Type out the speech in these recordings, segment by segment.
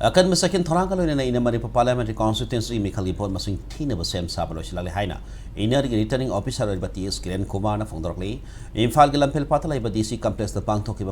Akan masakin thorang kalau na ina Manipur Parliamentary Constituency Mikhali Board masing thina basem sabalo silale haina ina returning officer bati Kirankumar na phongdorkli Imphal gilam pel patala DC complex the pangthok ki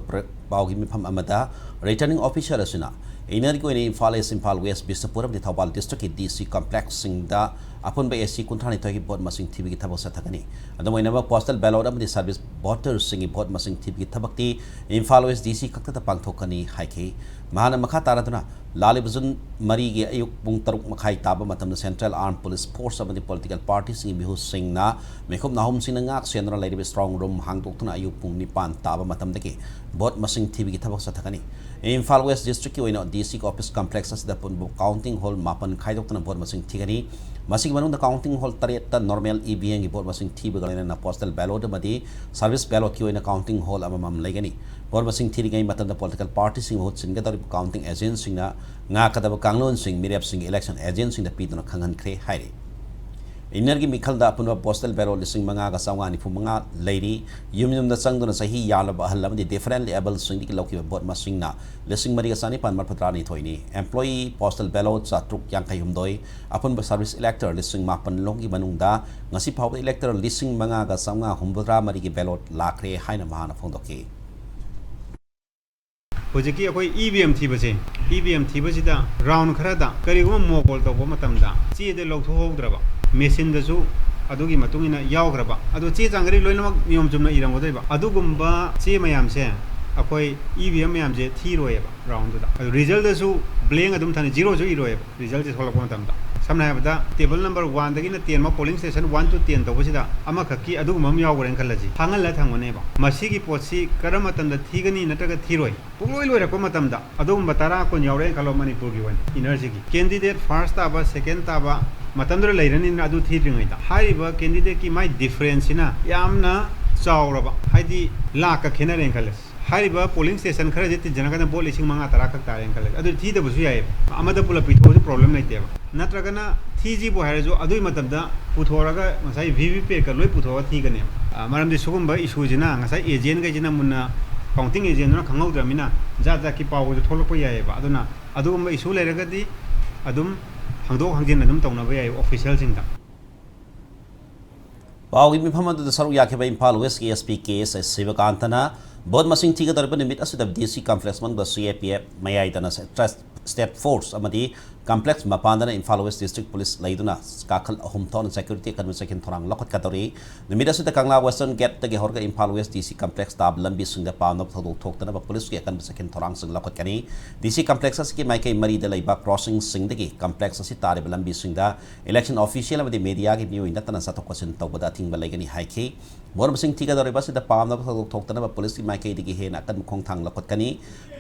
bawgi mifam amada returning officer asina ina ko ina Imphal West Bisapuram di Thawbal district DC complex singda apun ba SC kunthani togi board masing TV ki thabak sathakani adamo ina ba postal ballot amdi service voters singi board masing TV ki thabakti Imphal West DC kakta pangthokani haiki mahana makha taraduna Lalibuzun Marigi Ayuk Bung Taruk Makai Taba Matam the Central Armed Police Force of the political parties in Bihu Singh na Mekum Nahum Sinangak General Lady Strong Room Hang Tuna Ayuk Bung Nipan Taba Matam Deki Bot Masing TV Tabak Satakani in Far West District in DC office complexes the Punbu Counting Hall Mapan Kaidoktan Bot Masing Tigani Masing Manung the Counting Hall Tarieta normal EBN Bot Masing TV and postal ballot Madi service ballot in a counting hall Amam Legani Bot Masing Tigani Matan the political parties in Hot Singator counting agency na nga kadaba kanglon sing mirap sing election agency na pito na kangan kre hairi inergi mikhal da punwa postal ballot lising mga kasawa ni mga lady yum na sang do na sahi yala ba halam di different level sing di loki bot masing na lising mari kasani pan marpatra ni thoini employee postal ballot sa truk yang kayum doi apun ba service elector lising mapan longi manungda ngasi phaw elector lising mga kasawa humbra mari ki ballot lakre haina mahana phongdoki Hojiki akoi EVM thibase EVM thibasida round kharada kariguma mobile tawba matamda che de lawtho hogdraba machine da su adugi matungina yawgraba adu che jangari loinamak niyom jumna irangodaiba adugumba che mayam se akoi EVM mayam je thiroyeba round da adu result da su blank adum thani 0 jo iroyeba result je tholakwa matamda samna habda table number 1 dagina 10 ma polling station 1 to 10 tawbasida ama khaki adugumam yawgren khalaji thangalla thangone ba masigi potsi karama tamda thigani nataga thiroi pugloi loi rakwa matamda adugumba tara ko nyawre khalo Manipur gi wan energy gi candidate first taba second taba matamdra leirani adu thiringai da haiba candidate ki mai difference ina yamna chawraba haidi laka khenaren khalas haiba polling station khara jeti janagana bol ising manga tara khak taren khalas adu thi da busu yai amada pula pitho problem nai teba natragana thiji bo hairejo adui matamda puthoraga ngasai vvp ka loi puthoga thigane maramdi sugumba issue jina ngasai agent ga jina munna counting agent na khangau ja ki pawo tholokpa yai ba aduna adugumba issue leiragadi adum hangdok hangjin adum tawna ba yai official singda Bawi miphamadu da saru yakhe ba Imphal West ASP case Sivakantana bod masing tiga darba nimit asida DC complex man ba CAPF mayai dana state force amadi complex mapandana Imphal West district police laiduna kakal ahum thon security kan second thorang lokot katori nimit asida kangla western gate tagi horga Imphal West DC complex tab lambi singda pawnop thodok thokdana ba police ki kan second thorang sing lokot kani DC complex asiki maikai mari da laiba crossing singdagi complex asi tare lambi singda election official amadi media ki new inda tana satok question tawbada thingba laigani haiki bor sing tiga dore basi da pawnop thodok thokdana ba police ki maikai digi hena kan mukhong thang lokot kani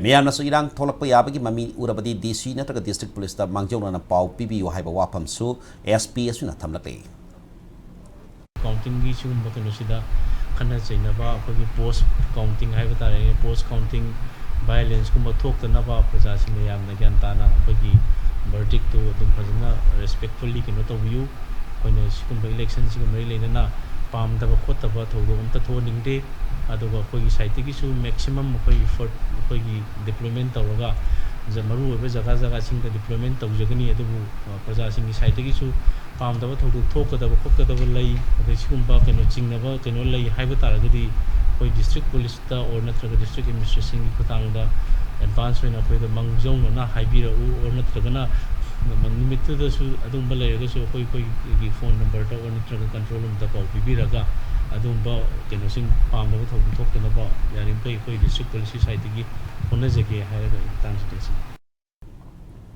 meyam na su irang tholakpa yabagi mami urabadi DC nataga district police da mangjona na pau PBU haiba wapam su SP asuna thamlakle counting gi chum bakano sida khana chaina ba akogi post counting haiba tare post counting violence kumba thokta ba praja sing yam na gyan tana akogi verdict to dum phajna respectfully kino to view koina sikumba election sigum mari leina na pam da ba khota ba thodo umta thoningde aduga akogi site gi su maximum akogi effort akogi deployment tawraga Jamaru over Jaga sing the deployment of Jagani at the Prasasing site issue, palm the talk of the Coca of Lay, the Chumba, and Chinava, Canola, Hibataragadi, for district police or Natraga district administration, Kutanga, advancement of the Mangzong, or not Hibira or Natragana, the limited Adumbala, so phone number or Natraga control of the Bibiraga, Adumba, Canosing, palm of talking about, they are in play for district police site. Onazaki higher constituency.